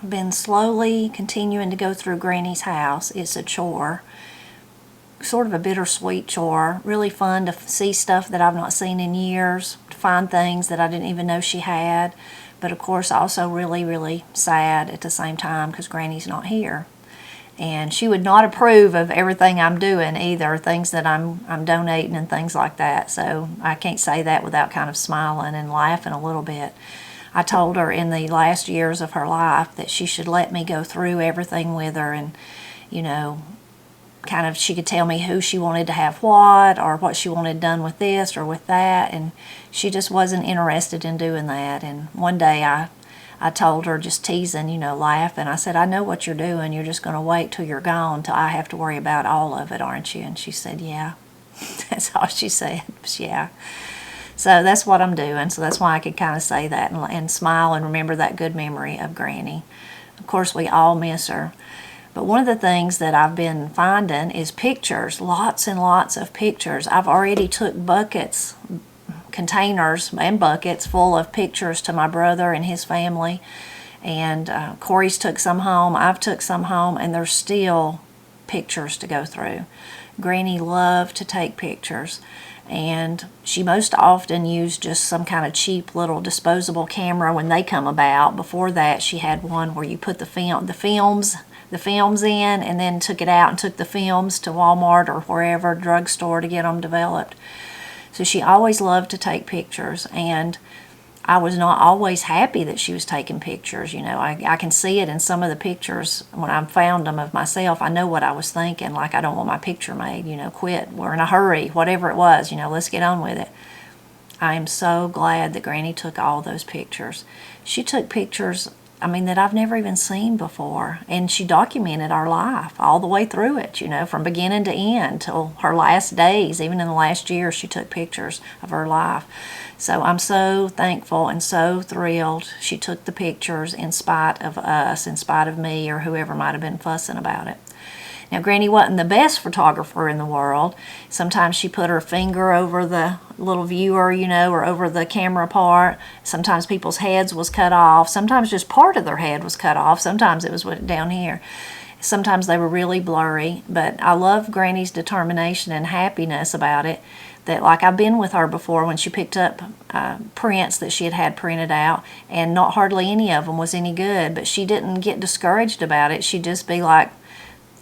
been slowly continuing to go through Granny's house. It's a chore, sort of a bittersweet chore. Really fun to see stuff that I've not seen in years, to find things that I didn't even know she had. But of course also really, really sad at the same time because Granny's not here. And she would not approve of everything I'm doing either, things that I'm donating and things like that. So I can't say that without kind of smiling and laughing a little bit. I told her in the last years of her life that she should let me go through everything with her, and, you know, kind of she could tell me who she wanted to have what, or what she wanted done with this or with that, and she just wasn't interested in doing that. And one day I told her, just teasing, you know, laughing, I said, I know what you're doing. You're just going to wait till you're gone till I have to worry about all of it, aren't you? And she said, yeah. That's all she said, yeah. So that's what I'm doing. So that's why I could kind of say that and smile and remember that good memory of Granny. Of course, we all miss her. But one of the things that I've been finding is pictures, lots and lots of pictures. I've already took buckets, containers and buckets full of pictures to my brother and his family. And Corey's took some home, I've took some home, and there's still pictures to go through. Granny loved to take pictures, and she most often used just some kind of cheap little disposable camera when they come about. Before that, she had one where you put the films in, and then took it out and took the films to Walmart or wherever, drugstore, to get them developed. So she always loved to take pictures, and I was not always happy that she was taking pictures. You know, I can see it in some of the pictures when I found them of myself. I know what I was thinking, like, I don't want my picture made, you know, quit, we're in a hurry, whatever it was, you know, let's get on with it. I am so glad that Granny took all those pictures. She took pictures, I mean, that I've never even seen before, and she documented our life all the way through it, you know, from beginning to end till her last days. Even in the last year, she took pictures of her life. So I'm so thankful and so thrilled she took the pictures in spite of us, in spite of me or whoever might have been fussing about it. Now, Granny wasn't the best photographer in the world. Sometimes she put her finger over the little viewer, you know, or over the camera part. Sometimes people's heads was cut off. Sometimes just part of their head was cut off. Sometimes it was down here. Sometimes they were really blurry. But I love Granny's determination and happiness about it. That, like, I've been with her before when she picked up prints that she had printed out, and not hardly any of them was any good. But she didn't get discouraged about it. She'd just be like,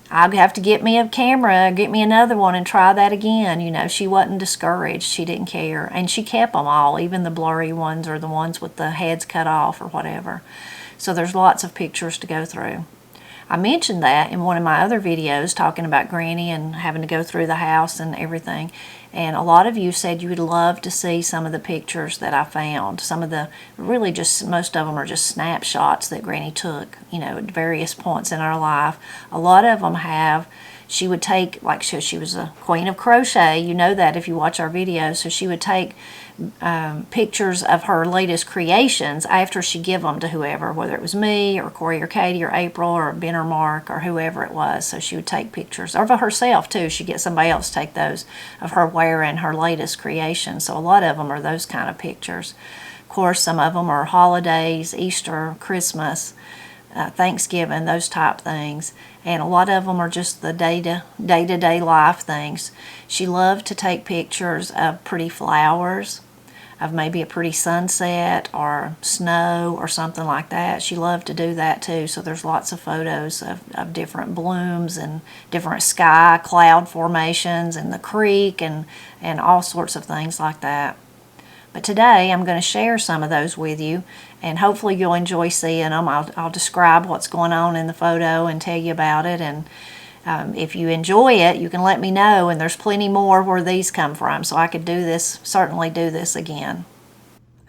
I'd have to get me a camera, get me another one, and try that again. You know, she wasn't discouraged. She didn't care. And she kept them all, even the blurry ones or the ones with the heads cut off or whatever. So there's lots of pictures to go through. I mentioned that in one of my other videos talking about Granny and having to go through the house and everything. And a lot of you said you would love to see some of the pictures that I found. Some of the, really just, most of them are just snapshots that Granny took, you know, at various points in our life. A lot of them have, she would take, like, so she was a queen of crochet. You know that if you watch our videos. So she would take pictures of her latest creations after she give them to whoever, whether it was me or Corey or Katie or April or Ben or Mark or whoever it was. So she would take pictures of herself too. She'd get somebody else to take those of her wearing her latest creation. So a lot of them are those kind of pictures. Of course, some of them are holidays, Easter, Christmas, Thanksgiving, those type things. And a lot of them are just the day-to-day life things. She loved to take pictures of pretty flowers, of maybe a pretty sunset or snow or something like that. She loved to do that too. So there's lots of photos of different blooms and different sky cloud formations and the creek and all sorts of things like that. But today I'm going to share some of those with you, and hopefully you'll enjoy seeing them. I'll describe what's going on in the photo and tell you about it, and if you enjoy it, you can let me know, and there's plenty more where these come from, so I could do this, certainly do this again.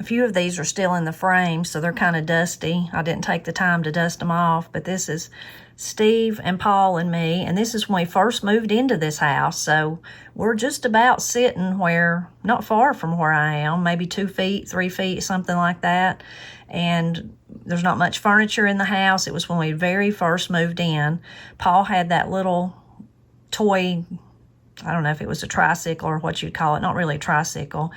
A few of these are still in the frame, so they're kind of dusty. I didn't take the time to dust them off, but this is Steve and Paul and me, and this is when we first moved into this house, so we're just about sitting where, not far from where I am, maybe 2 feet, 3 feet, something like that, and there's not much furniture in the house. It was when we very first moved in. Paul had that little toy, I don't know if it was a tricycle or what you'd call it, not really a tricycle,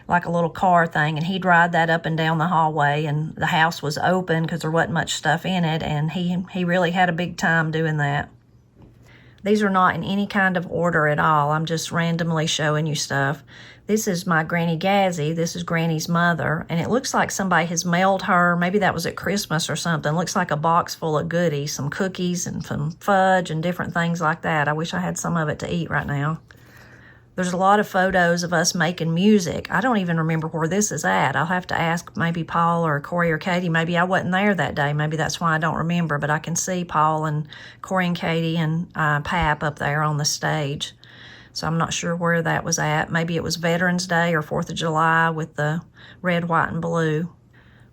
like a little car thing, and he'd ride that up and down the hallway, and the house was open because there wasn't much stuff in it, and he really had a big time doing that. These are not in any kind of order at all. I'm just randomly showing you stuff. This is my Granny Gazzy. This is Granny's mother, and it looks like somebody has mailed her, maybe that was at Christmas or something. It looks like a box full of goodies, some cookies and some fudge and different things like that. I wish I had some of it to eat right now. There's a lot of photos of us making music. I don't even remember where this is at. I'll have to ask maybe Paul or Corey or Katie. Maybe I wasn't there that day. Maybe that's why I don't remember, but I can see Paul and Corey and Katie and Pap up there on the stage. So I'm not sure where that was at. Maybe it was Veterans Day or 4th of July with the red, white, and blue.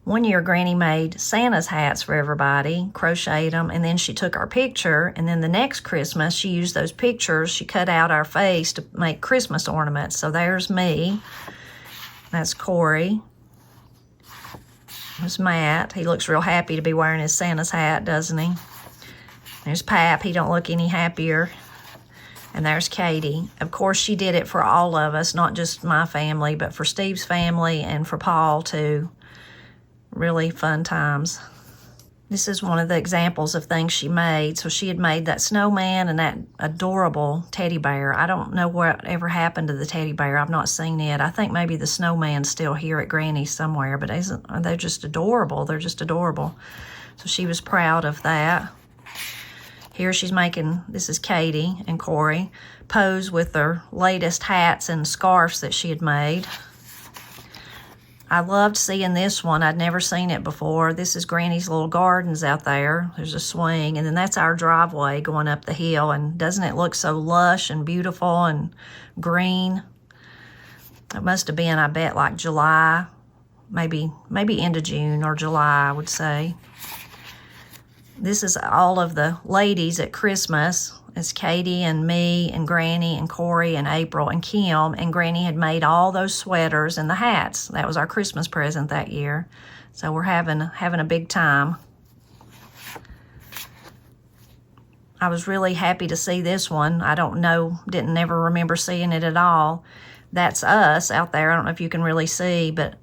One year, Granny made Santa's hats for everybody, crocheted them, and then she took our picture, and then the next Christmas, she used those pictures. She cut out our face to make Christmas ornaments. So there's me. That's Corey. There's Matt. He looks real happy to be wearing his Santa's hat, doesn't he? There's Pap. He don't look any happier. And there's Katie. Of course, she did it for all of us, not just my family, but for Steve's family and for Paul, too. Really fun times. This is one of the examples of things she made. So she had made that snowman and that adorable teddy bear. I don't know what ever happened to the teddy bear. I've not seen it. I think maybe the snowman's still here at Granny's somewhere, but they're just adorable. They're just adorable. So she was proud of that. Here she's making, this is Katie and Corey, pose with their latest hats and scarves that she had made. I loved seeing this one. I'd never seen it before. This is Granny's little gardens out there. There's a swing, and then that's our driveway going up the hill, and doesn't it look so lush and beautiful and green? It must have been, I bet, like July, maybe into June or July, I would say. This is all of the ladies at Christmas. It's Katie and me and Granny and Corey and April and Kim, and Granny had made all those sweaters and the hats. That was our Christmas present that year. So we're having a big time. I was really happy to see this one. I don't know, didn't ever remember seeing it at all. That's us out there. I don't know if you can really see, but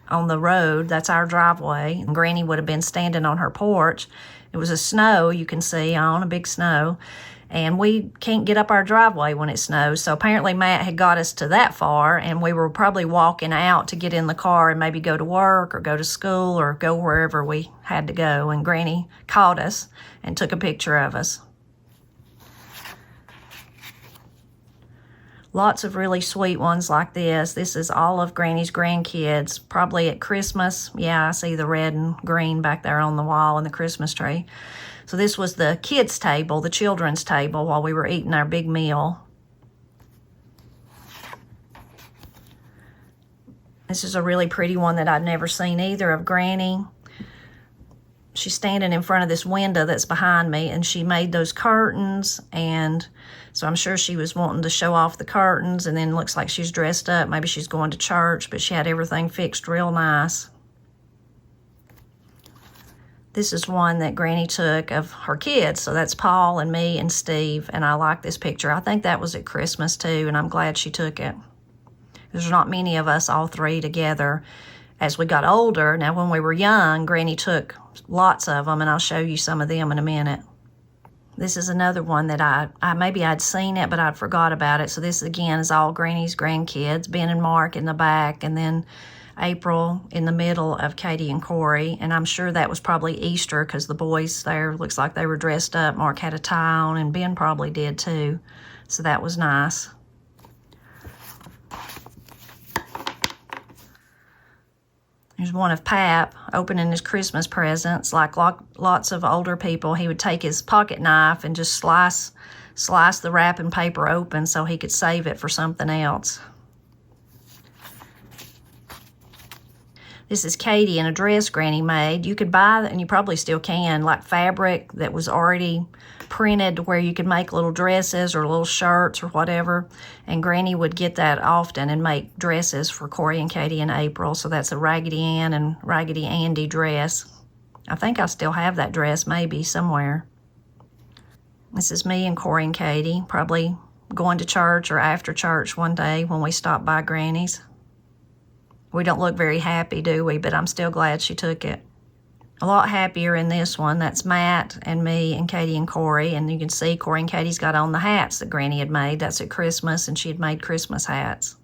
on the road, that's our driveway. And Granny would have been standing on her porch. It was a snow, you can see, on a big snow. And we can't get up our driveway when it snows. So apparently Matt had got us to that far, and we were probably walking out to get in the car and maybe go to work or go to school or go wherever we had to go. And Granny caught us and took a picture of us. Lots of really sweet ones like this. This is all of Granny's grandkids, probably at Christmas. Yeah, I see the red and green back there on the wall in the Christmas tree. So this was the kids' table, the children's table, while we were eating our big meal. This is a really pretty one that I'd never seen either of Granny. She's standing in front of this window that's behind me, and she made those curtains, and so I'm sure she was wanting to show off the curtains, and then looks like she's dressed up. Maybe she's going to church, but she had everything fixed real nice. This is one that Granny took of her kids, so that's Paul and me and Steve, and I like this picture. I think that was at Christmas too, and I'm glad she took it. There's not many of us all three together. As we got older, now when we were young, Granny took lots of them, and I'll show you some of them in a minute. This is another one that I maybe I'd seen it, but I'd forgot about it. So this, again, is all Granny's grandkids, Ben and Mark in the back, and then April in the middle of Katie and Corey. And I'm sure that was probably Easter because the boys there, looks like they were dressed up. Mark had a tie on, and Ben probably did too. So that was nice. There's one of Pap opening his Christmas presents. Like lots of older people, he would take his pocket knife and just slice the wrapping paper open so he could save it for something else. This is Katie in a dress Granny made. You could buy, and you probably still can, like fabric that was already printed where you could make little dresses or little shirts or whatever. And Granny would get that often and make dresses for Corey and Katie and April. So that's a Raggedy Ann and Raggedy Andy dress. I think I still have that dress maybe somewhere. This is me and Corey and Katie, probably going to church or after church one day when we stopped by Granny's. We don't look very happy, do we? But I'm still glad she took it. A lot happier in this one. That's Matt and me and Katie and Corey. And you can see Corey and Katie's got on the hats that Granny had made. That's at Christmas, and she had made Christmas hats.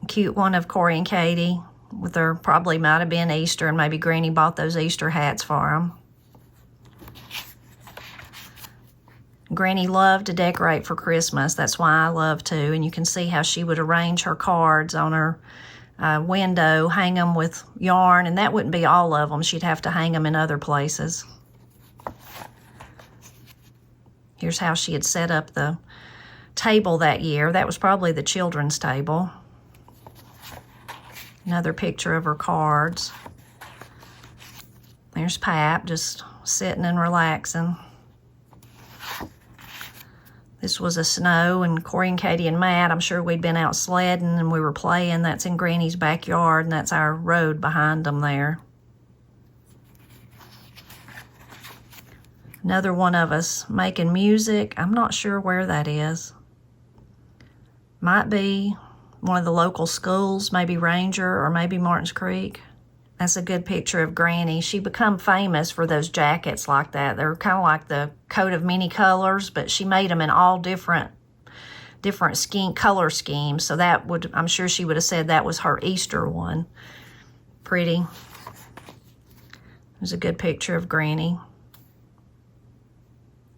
Cute one of Corey and Katie with their, probably might have been Easter, and maybe Granny bought those Easter hats for them. Granny loved to decorate for Christmas. That's why I love to. And you can see how she would arrange her cards on her window, hang them with yarn, and that wouldn't be all of them. She'd have to hang them in other places. Here's how she had set up the table that year. That was probably the children's table. Another picture of her cards. There's Pap just sitting and relaxing. This was a snow, and Corey and Katie and Matt, I'm sure we'd been out sledding and we were playing. That's in Granny's backyard, and that's our road behind them there. Another one of us making music. I'm not sure where that is. Might be one of the local schools, maybe Ranger or maybe Martins Creek. That's a good picture of Granny. She become famous for those jackets like that. They're kind of like the coat of many colors, but she made them in all different color schemes. So that would, I'm sure she would have said that was her Easter one. Pretty. There's a good picture of Granny.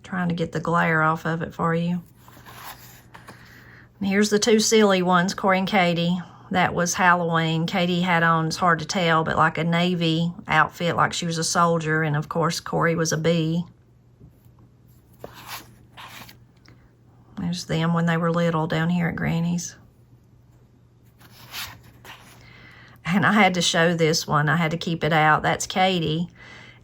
Trying to get the glare off of it for you. And here's the two silly ones, Corey and Katie. That was Halloween. Katie had on, it's hard to tell, but like a Navy outfit, like she was a soldier. And of course, Corey was a bee. There's them when they were little down here at Granny's. And I had to show this one. I had to keep it out. That's Katie.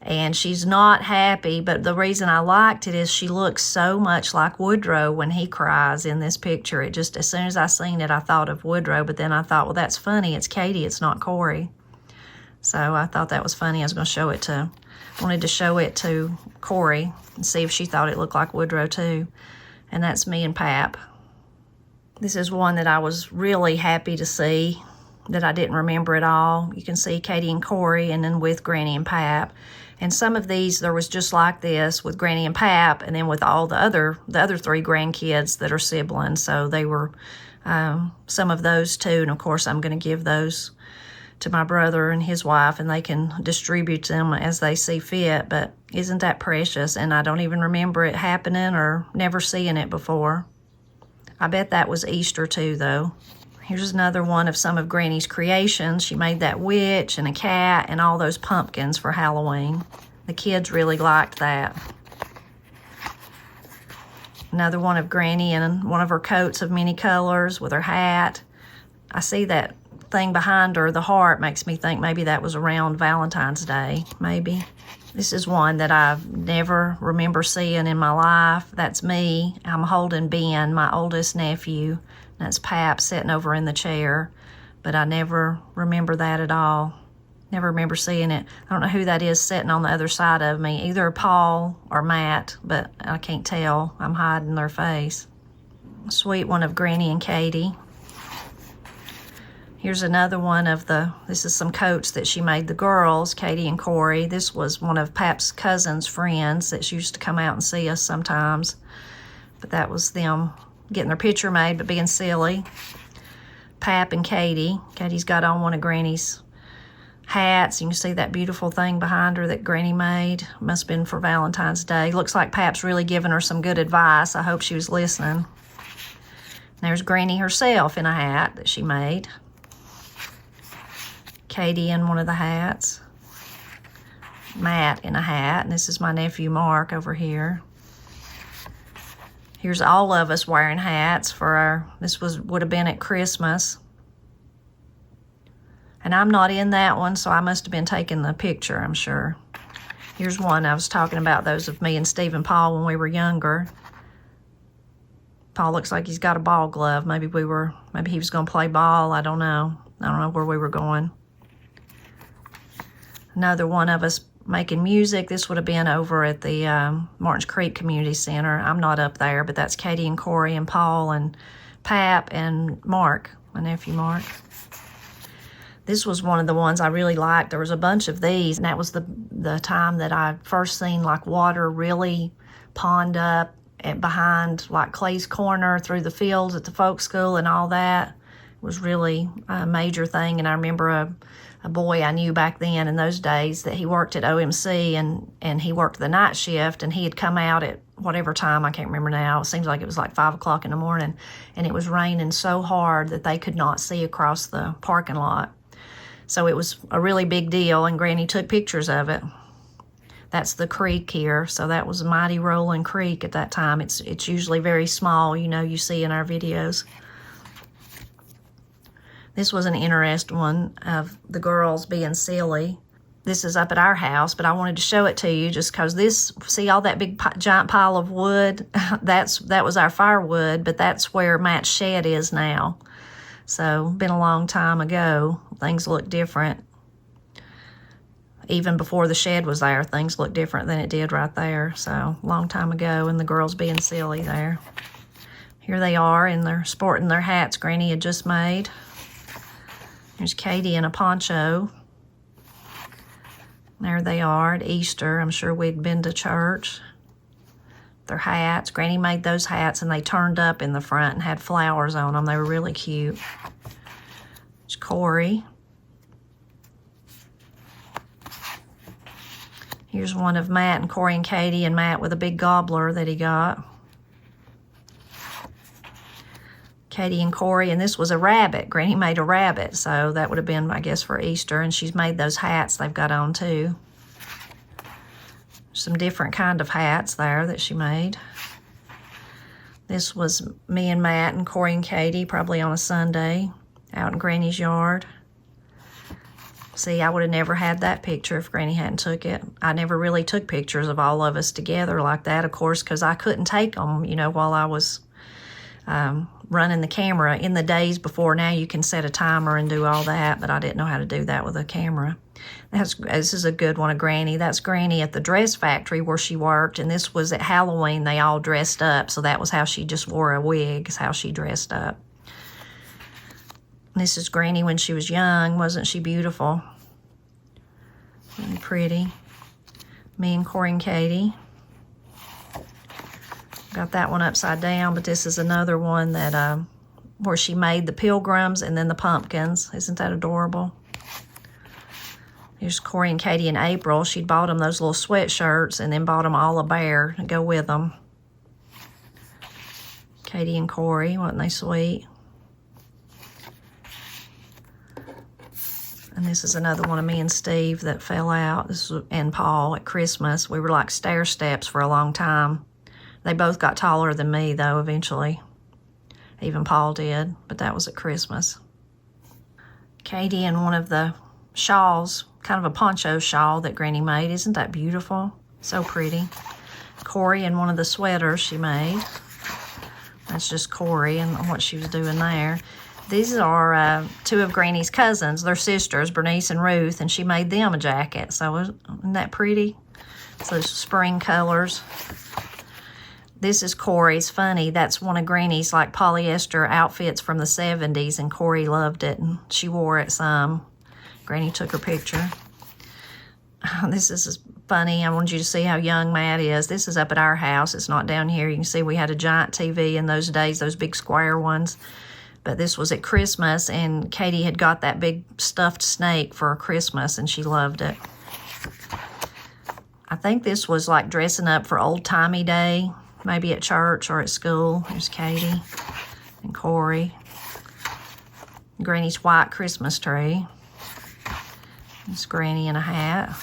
And she's not happy, but the reason I liked it is she looks so much like Woodrow when he cries in this picture. It just, as soon as I seen it, I thought of Woodrow, but then I thought, well, that's funny. It's Katie, it's not Corey. So I thought that was funny. I was going to show it to, wanted to show it to Corey and see if she thought it looked like Woodrow too. And that's me and Pap. This is one that I was really happy to see, that I didn't remember at all. You can see Katie and Corey, and then with Granny and Pap. And some of these, there was just like this with Granny and Pap, and then with all the other three grandkids that are siblings. So they were some of those too. And of course, I'm going to give those to my brother and his wife, and they can distribute them as they see fit. But isn't that precious? And I don't even remember it happening or never seeing it before. I bet that was Easter too, though. Here's another one of some of Granny's creations. She made that witch and a cat and all those pumpkins for Halloween. The kids really liked that. Another one of Granny in one of her coats of many colors with her hat. I see that thing behind her, the heart, makes me think maybe that was around Valentine's Day, maybe. This is one that I never remember seeing in my life. That's me. I'm holding Ben, my oldest nephew. That's Pap sitting over in the chair, but I never remember that at all. Never remember seeing it. I don't know who that is sitting on the other side of me, either Paul or Matt, but I can't tell. I'm hiding their face. Sweet one of Granny and Katie. Here's another one of this is some coats that she made the girls, Katie and Corey. This was one of Pap's cousin's friends that used to come out and see us sometimes, but that was them getting their picture made, but being silly. Pap and Katie. Katie's got on one of Granny's hats. You can see that beautiful thing behind her that Granny made. Must have been for Valentine's Day. Looks like Pap's really giving her some good advice. I hope she was listening. There's Granny herself in a hat that she made. Katie in one of the hats. Matt in a hat. And this is my nephew Mark over here. Here's all of us wearing hats for our, would have been at Christmas. And I'm not in that one, so I must have been taking the picture, I'm sure. Here's one I was talking about, those of me and Steve and Paul when we were younger. Paul looks like he's got a ball glove. Maybe he was going to play ball. I don't know. I don't know where we were going. Another one of us making music. This would have been over at the Martins Creek Community Center. I'm not up there, but that's Katie and Corey and Paul and Pap and Mark, my nephew Mark. This was one of the ones I really liked. There was a bunch of these, and that was the time that I first seen like water really pond up and behind like Clay's Corner through the fields at the folk school and all that. It was really a major thing. And I remember a boy I knew back then in those days that he worked at OMC, and he worked the night shift, and he had come out at whatever time, I can't remember now. It seems like it was like 5 o'clock in the morning, and it was raining so hard that they could not see across the parking lot. So it was a really big deal, and Granny took pictures of it. That's the creek here. So that was a mighty rolling creek at that time. It's usually very small, you see in our videos. This was an interesting one of the girls being silly. This is up at our house, but I wanted to show it to you just because see all that big giant pile of wood? That was our firewood, but that's where Matt's shed is now. So, been a long time ago. Things look different. Even before the shed was there, things looked different than it did right there. So, long time ago, and the girls being silly there. Here they are, and they're sporting their hats Granny had just made. There's Katie in a poncho. There they are at Easter. I'm sure we'd been to church. Their hats. Granny made those hats, and they turned up in the front and had flowers on them. They were really cute. There's Corey. Here's one of Matt and Corey and Katie, and Matt with a big gobbler that he got. Katie and Corey, and this was a rabbit. Granny made a rabbit, so that would have been, I guess, for Easter, and she's made those hats they've got on too. Some different kind of hats there that she made. This was me and Matt and Corey and Katie, probably on a Sunday, out in Granny's yard. See, I would have never had that picture if Granny hadn't took it. I never really took pictures of all of us together like that, of course, because I couldn't take them, while I was running the camera. In the days before, now you can set a timer and do all that, but I didn't know how to do that with a camera. This is a good one of Granny. That's Granny at the dress factory where she worked, and this was at Halloween. They all dressed up, so that was how she just wore a wig, is how she dressed up. This is Granny when she was young. Wasn't she beautiful? And pretty. Me and Corey and Katie. Got that one upside down, but this is another one that where she made the pilgrims and then the pumpkins. Isn't that adorable? Here's Corey and Katie in April. She'd bought them those little sweatshirts and then bought them all a bear to go with them. Katie and Corey, wasn't they sweet? And this is another one of me and Steve that fell out. This was, and Paul at Christmas. We were like stair steps for a long time. They both got taller than me, though, eventually. Even Paul did, but that was at Christmas. Katie in one of the shawls, kind of a poncho shawl that Granny made. Isn't that beautiful? So pretty. Corey in one of the sweaters she made. That's just Corey and what she was doing there. These are two of Granny's cousins. They're sisters, Bernice and Ruth, and she made them a jacket. So isn't that pretty? So spring colors. This is Corey's. Funny, that's one of Granny's like polyester outfits from the 70s, and Corey loved it, and she wore it some. Granny took her picture. This is funny. I wanted you to see how young Matt is. This is up at our house. It's not down here. You can see we had a giant TV in those days, those big square ones. But this was at Christmas, and Katie had got that big stuffed snake for Christmas, and she loved it. I think this was like dressing up for old-timey day, maybe at church or at school. There's Katie and Corey. Granny's white Christmas tree. There's Granny in a hat.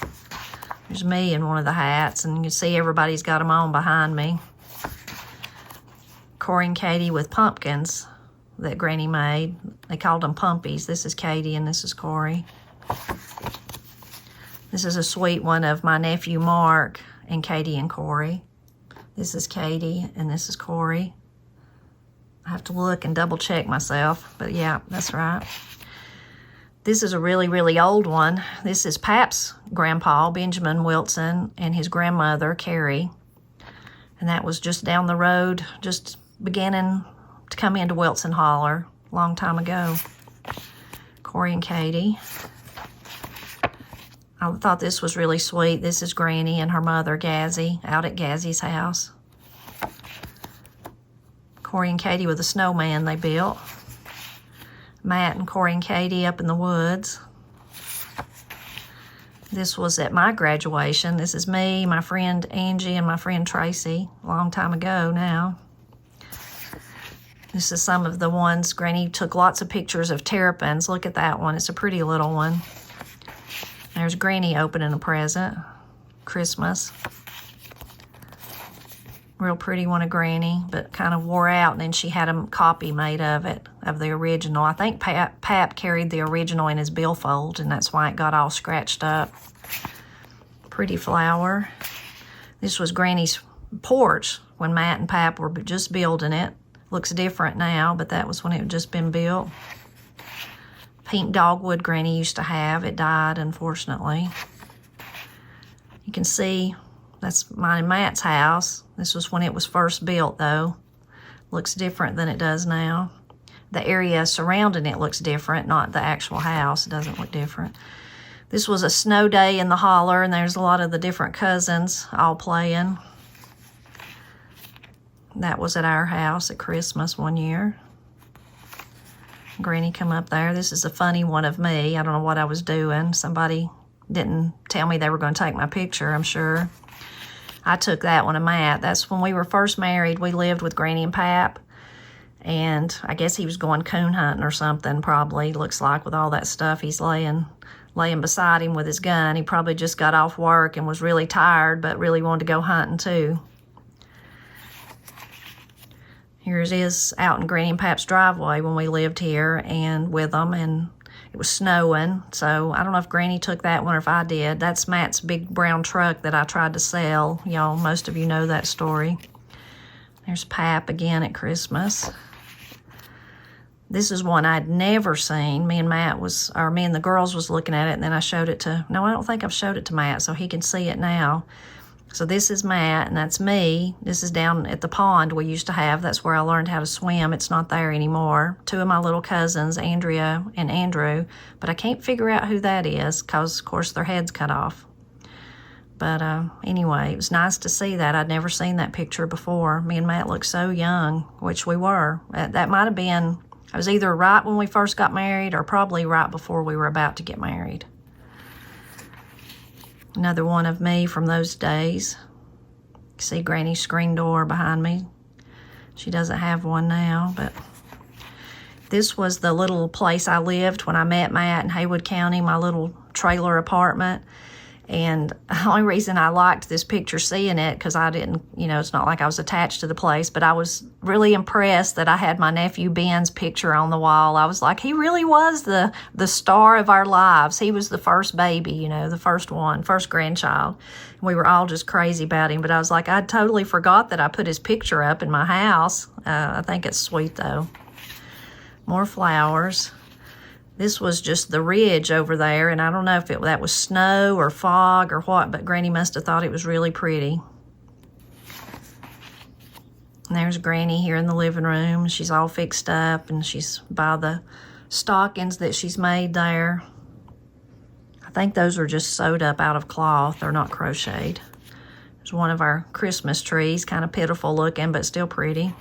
There's me in one of the hats, and you can see everybody's got them on behind me. Corey and Katie with pumpkins that Granny made. They called them pumpies. This is Katie and this is Corey. This is a sweet one of my nephew Mark and Katie and Corey. This is Katie and this is Corey. I have to look and double check myself, but yeah, that's right. This is a really, really old one. This is Pap's grandpa, Benjamin Wilson, and his grandmother, Carrie. And that was just down the road, just beginning to come into Wilson Holler a long time ago. Of Corey and Katie. I thought this was really sweet. This is Granny and her mother, Gazzy, out at Gazzy's house. Corey and Katie with a snowman they built. Matt and Corey and Katie up in the woods. This was at my graduation. This is me, my friend Angie, and my friend Tracy, a long time ago now. This is some of the ones. Granny took lots of pictures of terrapins. Look at that one. It's a pretty little one. There's Granny opening a present. Christmas. Real pretty one of Granny, but kind of wore out, and then she had a copy made of it, of the original. I think Pap carried the original in his billfold, and that's why it got all scratched up. Pretty flower. This was Granny's porch when Matt and Pap were just building it. Looks different now, but that was when it had just been built. Pink dogwood Granny used to have. It died, unfortunately. You can see that's mine and Matt's house. This was when it was first built, though. Looks different than it does now. The area surrounding it looks different, not the actual house. It doesn't look different. This was a snow day in the holler, and there's a lot of the different cousins all playing. That was at our house at Christmas one year. Granny come up there. This is a funny one of me. I don't know what I was doing. Somebody didn't tell me they were going to take my picture, I'm sure. I took that one of Matt. That's when we were first married. We lived with Granny and Pap, and I guess he was going coon hunting or something, probably. Looks like with all that stuff. He's laying beside him with his gun. He probably just got off work and was really tired, but really wanted to go hunting too. Here it is out in Granny and Pap's driveway when we lived here and with them, and it was snowing, so I don't know if Granny took that one or if I did. That's Matt's big brown truck that I tried to sell. Y'all, most of you know that story. There's Pap again at Christmas. This is one I'd never seen. Me and the girls was looking at it, and then I showed it to, no, I don't think I've showed it to Matt, so he can see it now. So this is Matt, and that's me. This is down at the pond we used to have. That's where I learned how to swim. It's not there anymore. Two of my little cousins, Andrea and Andrew, but I can't figure out who that is because, of course, their head's cut off. But anyway, it was nice to see that. I'd never seen that picture before. Me and Matt looked so young, which we were. That might have been, I was either right when we first got married or probably right before we were about to get married. Another one of me from those days. See Granny's screen door behind me. She doesn't have one now, but this was the little place I lived when I met Matt in Haywood County, my little trailer apartment. And the only reason I liked this picture seeing it, because I didn't, it's not like I was attached to the place, but I was really impressed that I had my nephew Ben's picture on the wall. I was like, he really was the star of our lives. He was the first baby, the first grandchild. We were all just crazy about him, but I was like, I totally forgot that I put his picture up in my house. I think it's sweet, though. More flowers. This was just the ridge over there, and I don't know if that was snow or fog or what, but Granny must have thought it was really pretty. And there's Granny here in the living room. She's all fixed up, and she's by the stockings that she's made there. I think those are just sewed up out of cloth. They're not crocheted. There's one of our Christmas trees, kind of pitiful looking, but still pretty.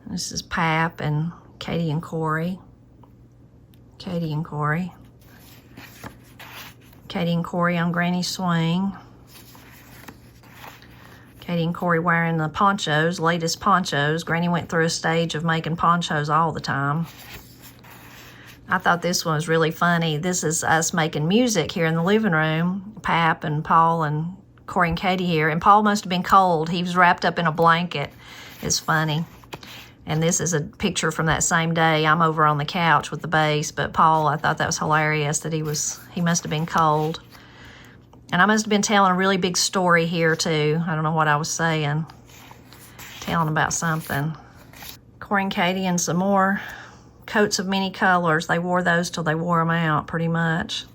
This is Pap and Katie and Corey. Katie and Corey. Katie and Corey on Granny's swing. Katie and Corey wearing the ponchos, latest ponchos. Granny went through a stage of making ponchos all the time. I thought this one was really funny. This is us making music here in the living room. Pap and Paul and Corey and Katie here. And Paul must have been cold. He was wrapped up in a blanket. It's funny. And this is a picture from that same day. I'm over on the couch with the bass, but Paul, I thought that was hilarious that he must have been cold. And I must have been telling a really big story here too. I don't know what I was saying. Telling about something. Corey and Katie and some more coats of many colors. They wore those till they wore them out pretty much.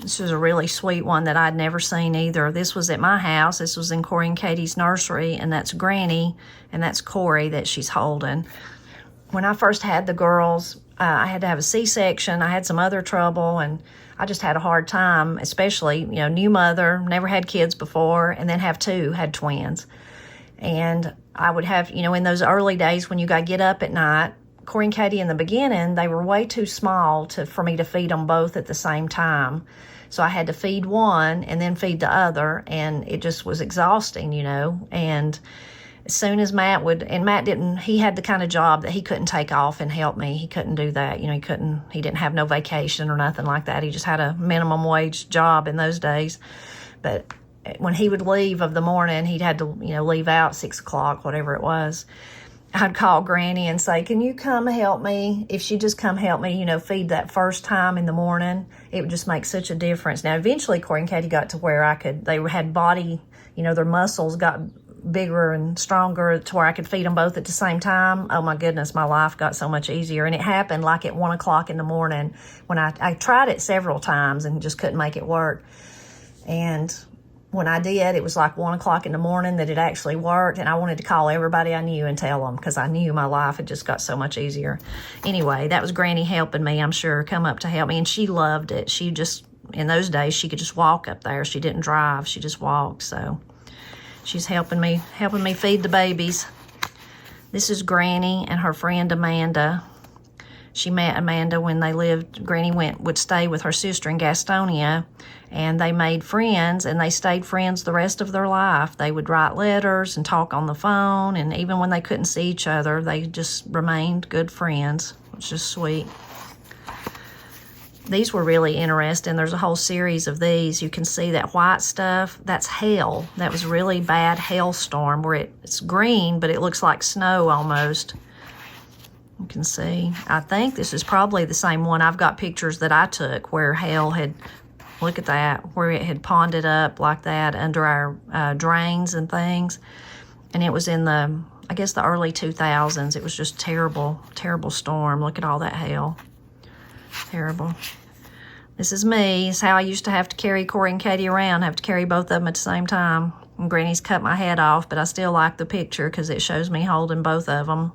This was a really sweet one that I'd never seen either. This was at my house. This was in Corey and Katie's nursery, and that's Granny, and that's Corey that she's holding. when I first had the girls, I had to have a C-section. I had some other trouble, and I just had a hard time, especially, new mother, never had kids before, and then had twins. And I would have, in those early days when you got to get up at night, Corey and Katie in the beginning, they were way too small for me to feed them both at the same time. So I had to feed one and then feed the other, and it just was exhausting, And as soon as Matt he had the kind of job that he couldn't take off and help me. He couldn't do that. He didn't have no vacation or nothing like that. He just had a minimum wage job in those days. But when he would leave of the morning, he'd had to, leave out 6 o'clock, whatever it was. I'd call Granny and say, can you come help me? If she'd just come help me, feed that first time in the morning, it would just make such a difference. Now, eventually, Corey and Katie got to where they had body, their muscles got bigger and stronger to where I could feed them both at the same time. Oh my goodness, my life got so much easier. And it happened like at 1 o'clock in the morning when I tried it several times and just couldn't make it work. And when I did, it was like 1 o'clock in the morning that it actually worked. And I wanted to call everybody I knew and tell them, because I knew my life had just got so much easier. Anyway, that was Granny helping me, I'm sure, come up to help me. And she loved it. She just, in those days, she could just walk up there. She didn't drive. She just walked. So she's helping me feed the babies. This is Granny and her friend Amanda. She met Amanda when Granny would stay with her sister in Gastonia, and they made friends, and they stayed friends the rest of their life. They would write letters and talk on the phone, and even when they couldn't see each other, they just remained good friends, which is sweet. These were really interesting. There's a whole series of these. You can see that white stuff. That's hail. That was really bad hailstorm where it's green, but it looks like snow almost. You can see. I think this is probably the same one. I've got pictures that I took where hail had, look at that, where it had ponded up like that under our drains and things. And it was in the early 2000s. It was just terrible, terrible storm. Look at all that hail. Terrible. This is me. It's how I used to have to carry Corey and Katie around, have to carry both of them at the same time. And Granny's cut my head off, but I still like the picture because it shows me holding both of them.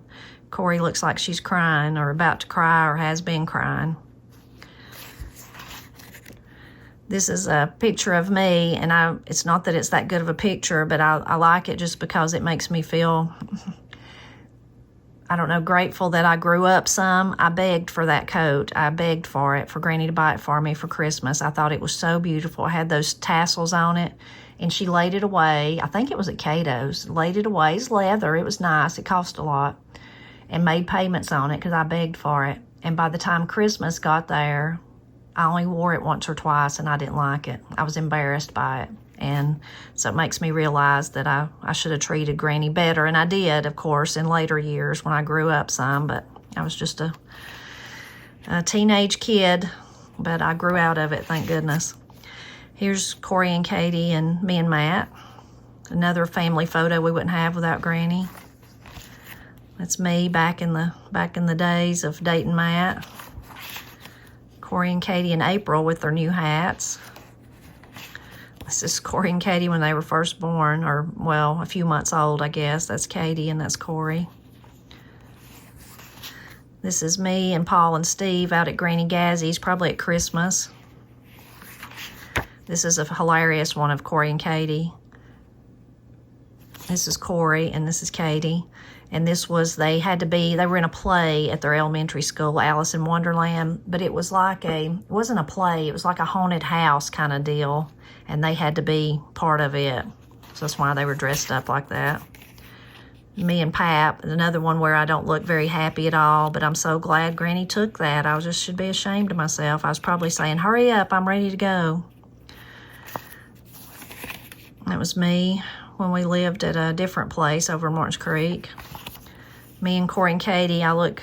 Corey looks like she's crying or about to cry or has been crying. This is a picture of me, and it's not that it's that good of a picture, but I like it just because it makes me feel, I don't know, grateful that I grew up some. I begged for that coat. I begged for it, for Granny to buy it for me for Christmas. I thought it was so beautiful. It had those tassels on it, and she laid it away. I think it was at Cato's. Laid it away. It's leather. It was nice. It cost a lot. And made payments on it because I begged for it. And by the time Christmas got there, I only wore it once or twice, and I didn't like it. I was embarrassed by it. And so it makes me realize that I should have treated Granny better. And I did, of course, in later years when I grew up some. But I was just a teenage kid. But I grew out of it, thank goodness. Here's Corey and Katie and me and Matt. Another family photo we wouldn't have without Granny. That's me back in the days of dating Matt. Corey and Katie in April with their new hats. This is Corey and Katie when they were first born, or, well, a few months old, I guess. That's Katie and that's Corey. This is me and Paul and Steve out at Granny Gazzy's, probably at Christmas. This is a hilarious one of Corey and Katie. This is Corey and this is Katie. And this was, they were in a play at their elementary school, Alice in Wonderland, but it was like it wasn't a play, it was like a haunted house kind of deal, and they had to be part of it. So that's why they were dressed up like that. Me and Pap, another one where I don't look very happy at all, but I'm so glad Granny took that. I just should be ashamed of myself. I was probably saying, hurry up, I'm ready to go. That was me when we lived at a different place over in Martins Creek. Me and Corey and Katie, I look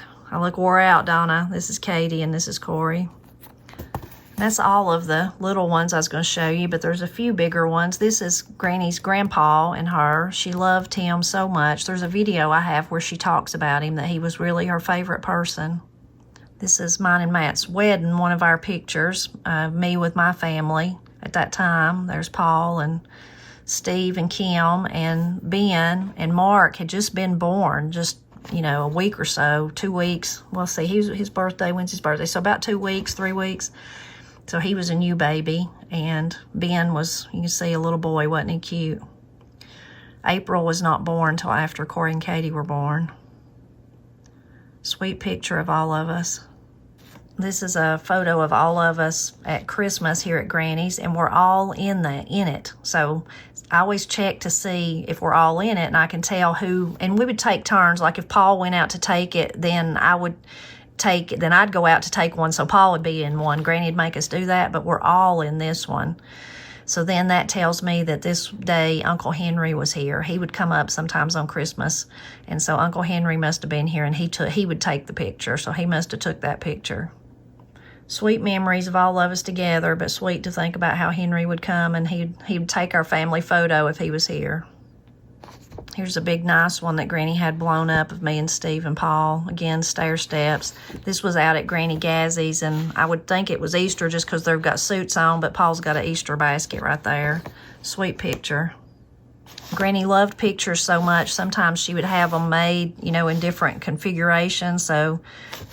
wore out, Donna. This is Katie and this is Corey. That's all of the little ones I was going to show you, but there's a few bigger ones. This is Granny's grandpa and her. She loved him so much. There's a video I have where she talks about him, that he was really her favorite person. This is mine and Matt's wedding, one of our pictures, me with my family at that time. There's Paul and Steve and Kim and Ben, and Mark had just been born, just a week or so, 2 weeks. Well, see, his birthday, when's his birthday? So about 2 weeks, 3 weeks. So he was a new baby, and Ben was, you can see, a little boy. Wasn't he cute? April was not born until after Corey and Katie were born. Sweet picture of all of us. This is a photo of all of us at Christmas here at Granny's, and we're all in it. So I always check to see if we're all in it, and I can tell who, and we would take turns. Like if Paul went out to take it, then I'd go out to take one, so Paul would be in one. Granny would make us do that, but we're all in this one. So then that tells me that this day Uncle Henry was here. He would come up sometimes on Christmas, and so Uncle Henry must have been here, and he would take the picture, so he must have took that picture. Sweet memories of all of us together, but sweet to think about how Henry would come and he'd take our family photo if he was here. Here's a big nice one that Granny had blown up of me and Steve and Paul. Again, stair steps. This was out at Granny Gazzy's, and I would think it was Easter just because they've got suits on, but Paul's got an Easter basket right there. Sweet picture. Granny loved pictures so much, sometimes she would have them made, in different configurations. So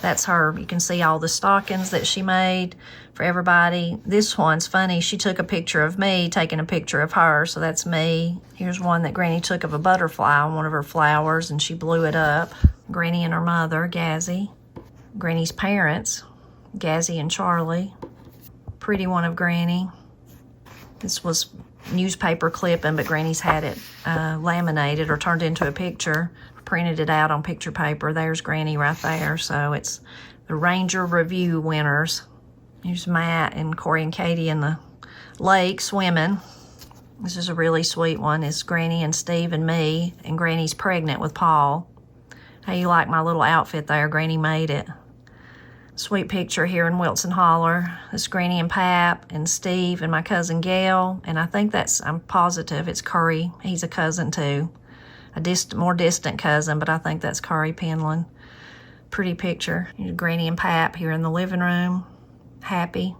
that's her. You can see all the stockings that she made for everybody. This one's funny. She took a picture of me taking a picture of her, so that's me. Here's one that Granny took of a butterfly on one of her flowers, and she blew it up. Granny and her mother, Gazzy. Granny's parents, Gazzy and Charlie. Pretty one of Granny. This was newspaper clipping, but Granny's had it laminated or turned into a picture, printed it out on picture paper. There's Granny right there. So it's the Ranger Review winners. Here's Matt and Corey and Katie in the lake swimming. This is a really sweet one. It's Granny and Steve and me, and Granny's pregnant with Paul. How you like my little outfit there? Granny made it. Sweet picture here in Wilson Holler. It's Granny and Pap and Steve and my cousin Gail. And I think I'm positive it's Curry. He's a cousin too. More distant cousin, but I think that's Curry Penland. Pretty picture. Here's Granny and Pap here in the living room. Happy.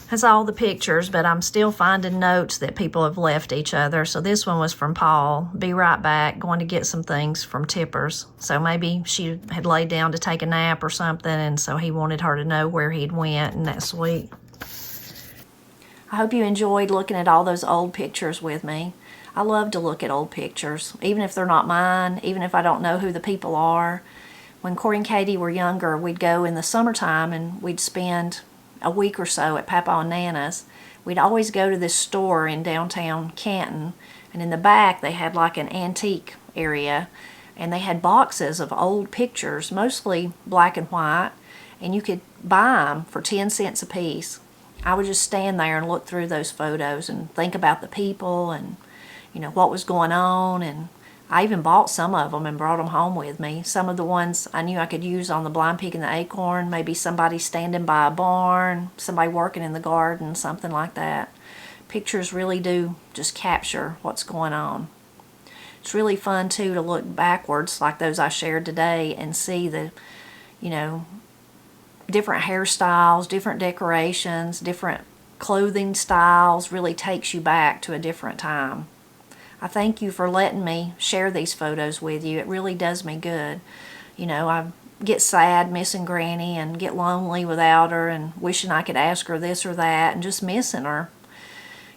That's all the pictures, but I'm still finding notes that people have left each other. So this one was from Paul. Be right back, going to get some things from Tippers. So maybe she had laid down to take a nap or something, and so he wanted her to know where he'd went, and that's sweet. I hope you enjoyed looking at all those old pictures with me. I love to look at old pictures, even if they're not mine, even if I don't know who the people are. When Corey and Katie were younger, we'd go in the summertime and we'd spend a week or so at Papa and Nana's. We'd always go to this store in downtown Canton, and in the back they had like an antique area, and they had boxes of old pictures, mostly black and white, and you could buy them for 10 cents a piece. I would just stand there and look through those photos and think about the people and what was going on, and I even bought some of them and brought them home with me. Some of the ones I knew I could use on the Blind Pig and the Acorn, maybe somebody standing by a barn, somebody working in the garden, something like that. Pictures really do just capture what's going on. It's really fun too to look backwards like those I shared today and see the, different hairstyles, different decorations, different clothing styles. Really takes you back to a different time. I thank you for letting me share these photos with you. It really does me good. I get sad missing Granny and get lonely without her and wishing I could ask her this or that and just missing her.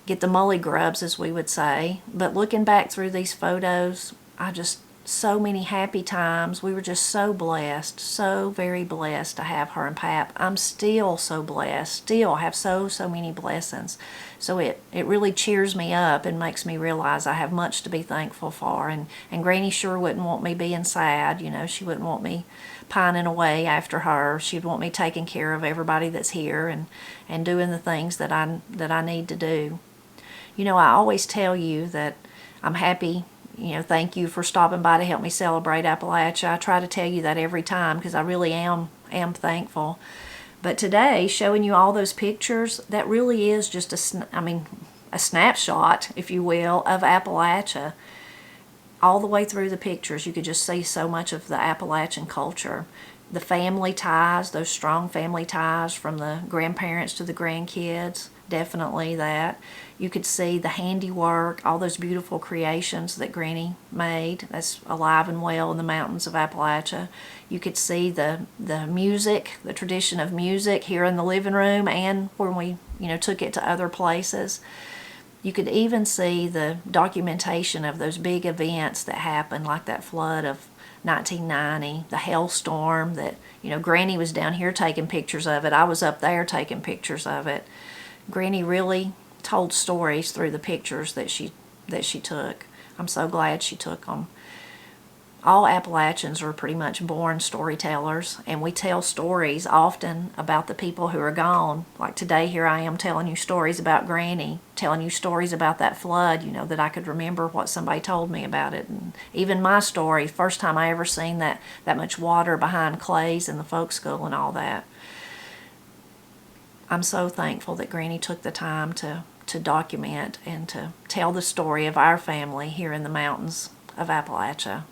Get the mully grubs, as we would say. But looking back through these photos, so many happy times. We were just so blessed, so very blessed to have her and Pap. I'm still so blessed, still have so many blessings. So it really cheers me up and makes me realize I have much to be thankful for. And Granny sure wouldn't want me being sad. She wouldn't want me pining away after her. She'd want me taking care of everybody that's here and doing the things that I need to do. I always tell you that I'm happy. Thank you for stopping by to help me celebrate Appalachia. I try to tell you that every time because I really am thankful. But today, showing you all those pictures, that really is just a snapshot, if you will, of Appalachia. All the way through the pictures, you could just see so much of the Appalachian culture. The family ties, those strong family ties from the grandparents to the grandkids. definitely that. You could see the handiwork, all those beautiful creations that Granny made. That's alive and well in the mountains of Appalachia. You could see the music, the tradition of music here in the living room and when we, took it to other places. You could even see the documentation of those big events that happened, like that flood of 1990, the hailstorm that, Granny was down here taking pictures of it. I was up there taking pictures of it. Granny really told stories through the pictures that she took. I'm so glad she took them. All Appalachians are pretty much born storytellers, and we tell stories often about the people who are gone. Like today, here I am telling you stories about Granny, telling you stories about that flood, that I could remember what somebody told me about it. And even my story, first time I ever seen that much water behind Clay's in the folk school and all that. I'm so thankful that Granny took the time to document and to tell the story of our family here in the mountains of Appalachia.